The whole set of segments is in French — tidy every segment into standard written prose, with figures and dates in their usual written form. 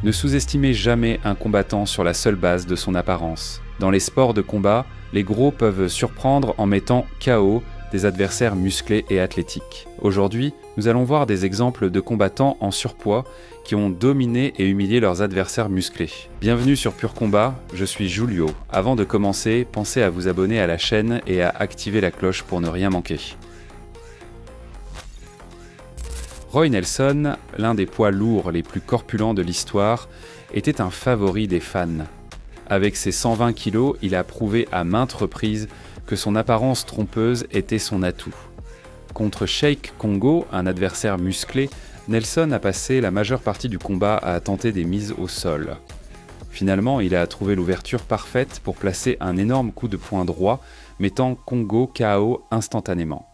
Ne sous-estimez jamais un combattant sur la seule base de son apparence. Dans les sports de combat, les gros peuvent surprendre en mettant KO des adversaires musclés et athlétiques. Aujourd'hui, nous allons voir des exemples de combattants en surpoids qui ont dominé et humilié leurs adversaires musclés. Bienvenue sur Pur Combat, je suis Julio. Avant de commencer, pensez à vous abonner à la chaîne et à activer la cloche pour ne rien manquer. Roy Nelson, l'un des poids lourds les plus corpulents de l'histoire, était un favori des fans. Avec ses 120 kilos, il a prouvé à maintes reprises que son apparence trompeuse était son atout. Contre Sheik Kongo, un adversaire musclé, Nelson a passé la majeure partie du combat à tenter des mises au sol. Finalement, il a trouvé l'ouverture parfaite pour placer un énorme coup de poing droit, mettant Kongo KO instantanément.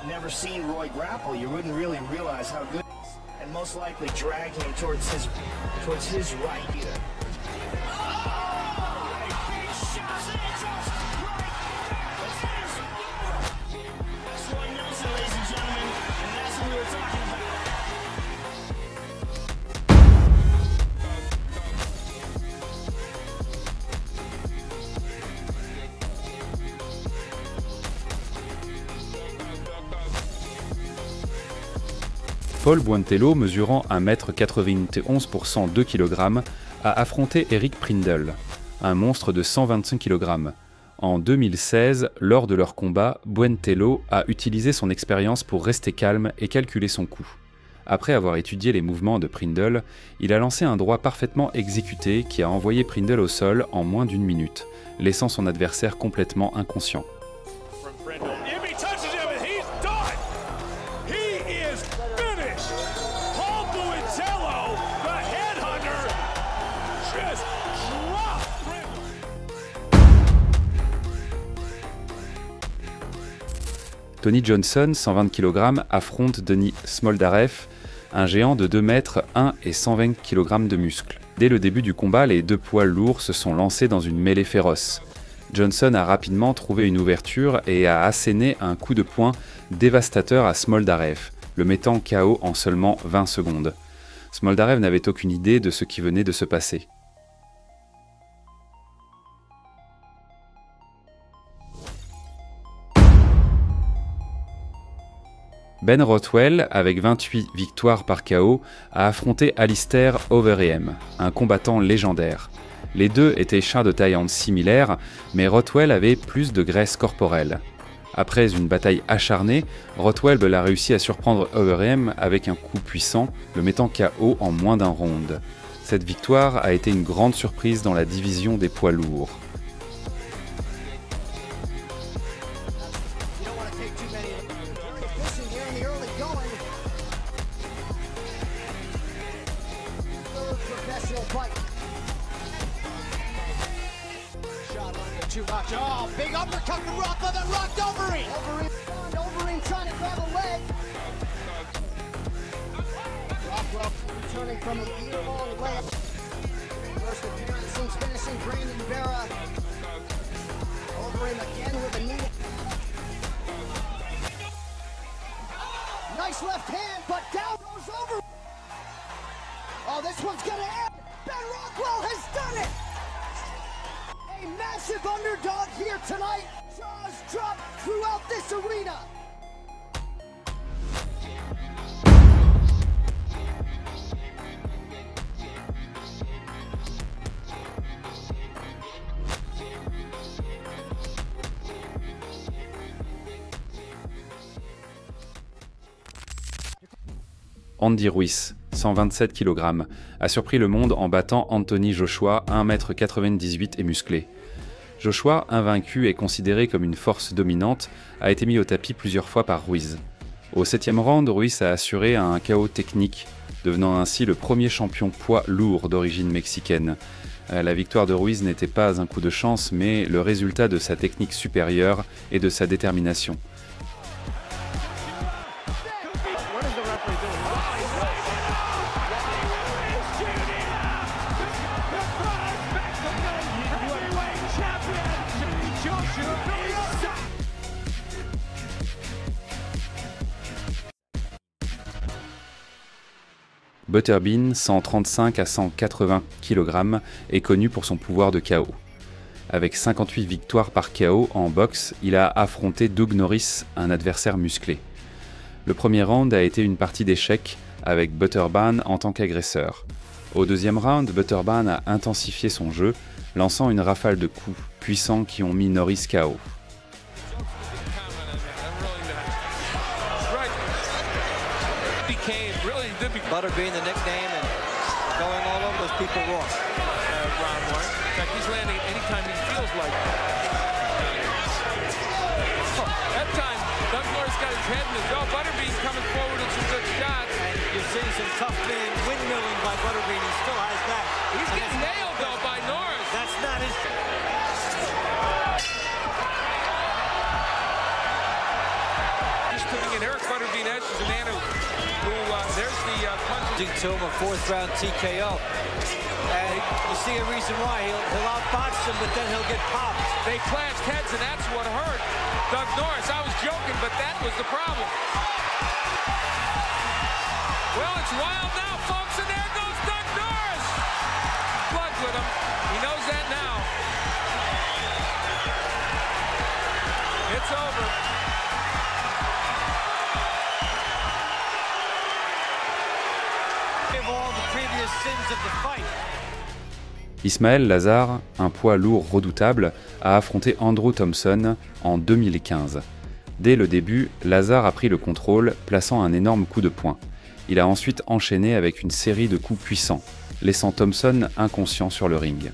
Never seen Roy grapple, you wouldn't really realize how good he is, and most likely drag him towards his right. That's Roy Nelson, ladies and gentlemen, and that's what we were talking about. Paul Buentello, mesurant 1m91 pour 102 kg, a affronté Eric Prindle, un monstre de 125 kg. En 2016, lors de leur combat, Buentello a utilisé son expérience pour rester calme et calculer son coup. Après avoir étudié les mouvements de Prindle, il a lancé un droit parfaitement exécuté qui a envoyé Prindle au sol en moins d'une minute, laissant son adversaire complètement inconscient. Tony Johnson, 120 kg, affronte Denis Smoldarev, un géant de 2 mètres 1 et 120 kg de muscles. Dès le début du combat, les deux poids lourds se sont lancés dans une mêlée féroce. Johnson a rapidement trouvé une ouverture et a asséné un coup de poing dévastateur à Smoldarev, le mettant KO en seulement 20 secondes. Smoldarev n'avait aucune idée de ce qui venait de se passer. Ben Rothwell, avec 28 victoires par KO, a affronté Alistair Overeem, un combattant légendaire. Les deux étaient chats de taille similaire, mais Rothwell avait plus de graisse corporelle. Après une bataille acharnée, Rothwell a réussi à surprendre Overeem avec un coup puissant, le mettant KO en moins d'un round. Cette victoire a été une grande surprise dans la division des poids lourds. Oh, big uppercut from Rothwell that rocked Overeem. Overeem trying to grab a leg. Rothwell returning from a year-long leg. First appearance since finishing Brandon Vera. Overeem again with a knee. Nice left hand, but down goes Overeem. Oh, this one's gonna end. Ben Rothwell has done it. A massive underdog here tonight. Jaws dropped throughout this arena. Andy Ruiz, 127 kg, a surpris le monde en battant Anthony Joshua, 1,98 m et musclé. Joshua, invaincu et considéré comme une force dominante, a été mis au tapis plusieurs fois par Ruiz. Au 7e round, Ruiz a assuré un KO technique, devenant ainsi le premier champion poids lourd d'origine mexicaine. La victoire de Ruiz n'était pas un coup de chance, mais le résultat de sa technique supérieure et de sa détermination. Butterbean, 135 à 180 kg, est connu pour son pouvoir de KO. Avec 58 victoires par KO en boxe, il a affronté Doug Norris, un adversaire musclé. Le premier round a été une partie d'échecs avec Butterbean en tant qu'agresseur. Au deuxième round, Butterbean a intensifié son jeu, lançant une rafale de coups puissants qui ont mis Norris KO. Butterbean, the nickname, and going all over those people raw. Round one. In fact, he's landing anytime he feels like it. Oh, that time, Doug Norris got his head in the dough. Butterbean coming forward with some good shots. And you're seeing some tough man windmilling by Butterbean. He still has that. He's getting nailed, though, by Norris. That's not his... Just tuning in, Eric Butterbean Edge is a man who there's the punch. To him a fourth round TKO. And you see a reason why. He'll outbox him, but then he'll get popped. They clashed heads, and that's what hurt Doug Norris. I was joking, but that was the problem. Well, it's wild now, folks, and there goes Doug Norris. Plugged with him. He knows that now. It's over. Ismael Lazar, un poids lourd redoutable, a affronté Andrew Thompson en 2015. Dès le début, Lazar a pris le contrôle, plaçant un énorme coup de poing. Il a ensuite enchaîné avec une série de coups puissants, laissant Thompson inconscient sur le ring.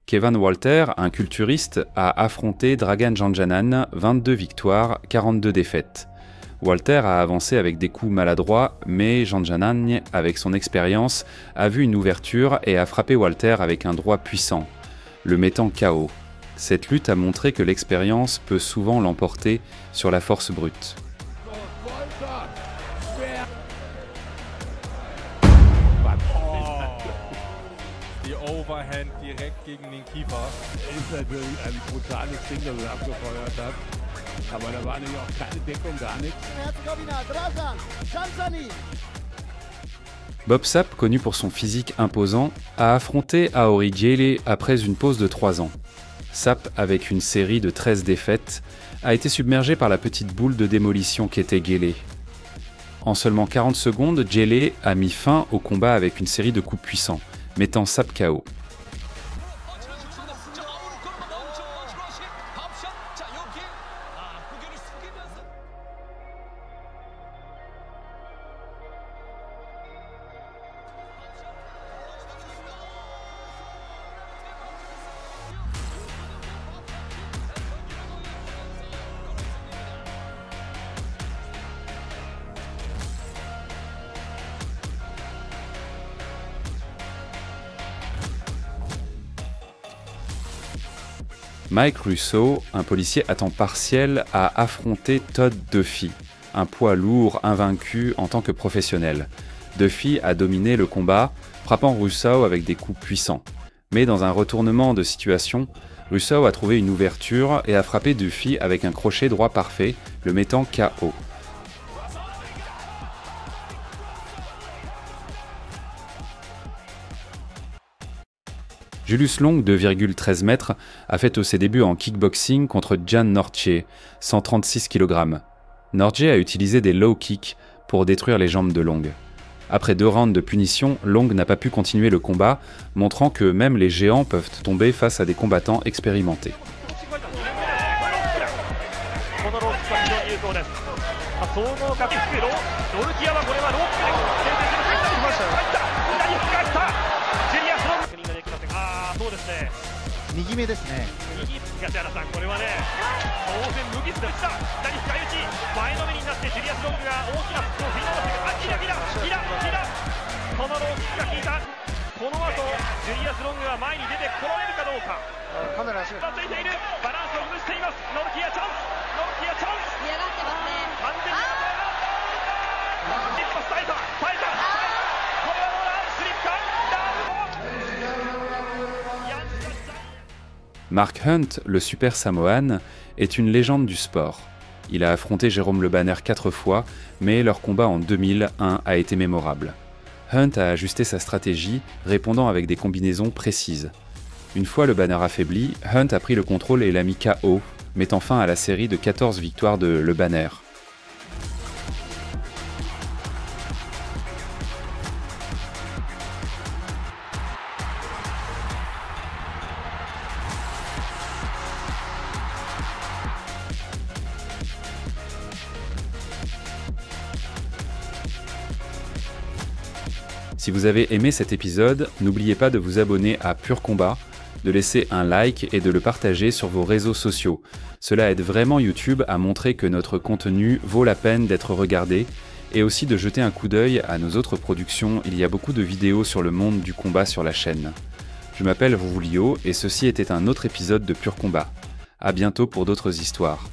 Kevin Walter, un culturiste, a affronté Dragan Janjanan, 22 victoires, 42 défaites. Walter a avancé avec des coups maladroits, mais Janjanan, avec son expérience, a vu une ouverture et a frappé Walter avec un droit puissant, le mettant KO. Cette lutte a montré que l'expérience peut souvent l'emporter sur la force brute. Overhand direkt gegen den Kiefer. Ist natürlich ein brutales Ding, das er abgefeuert hat. Aber da war nämlich auch keine Deckung, gar nichts. Bob Sapp, connu pour son physique imposant, a affronté Aori Gyele après une pause de 3 ans. Sapp, avec une série de 13 défaites, a été submergé par la petite boule de démolition qu'était Gyele. En seulement 40 secondes, Gyele a mis fin au combat avec une série de coups puissants, mettant Sapp KO. Mike Russo, un policier à temps partiel, a affronté Todd Duffy, un poids lourd invaincu en tant que professionnel. Duffy a dominé le combat, frappant Russo avec des coups puissants. Mais dans un retournement de situation, Russo a trouvé une ouverture et a frappé Duffy avec un crochet droit parfait, le mettant KO. Julius Long, 2,13 mètres, a fait ses débuts en kickboxing contre Jan Nortje, 136 kg. Nortje a utilisé des low kicks pour détruire les jambes de Long. Après 2 rounds de punition, Long n'a pas pu continuer le combat, montrant que même les géants peuvent tomber face à des combattants expérimentés. Mark Hunt, le Super Samoan, est une légende du sport. Il a affronté Jérôme Le Banner 4 fois, mais leur combat en 2001 a été mémorable. Hunt a ajusté sa stratégie, répondant avec des combinaisons précises. Une fois Le Banner affaibli, Hunt a pris le contrôle et l'a mis KO, mettant fin à la série de 14 victoires de Le Banner. Si vous avez aimé cet épisode, n'oubliez pas de vous abonner à Pur Combat, de laisser un like et de le partager sur vos réseaux sociaux. Cela aide vraiment YouTube à montrer que notre contenu vaut la peine d'être regardé et aussi de jeter un coup d'œil à nos autres productions. Il y a beaucoup de vidéos sur le monde du combat sur la chaîne. Je m'appelle Rouvulio et ceci était un autre épisode de Pur Combat. À bientôt pour d'autres histoires.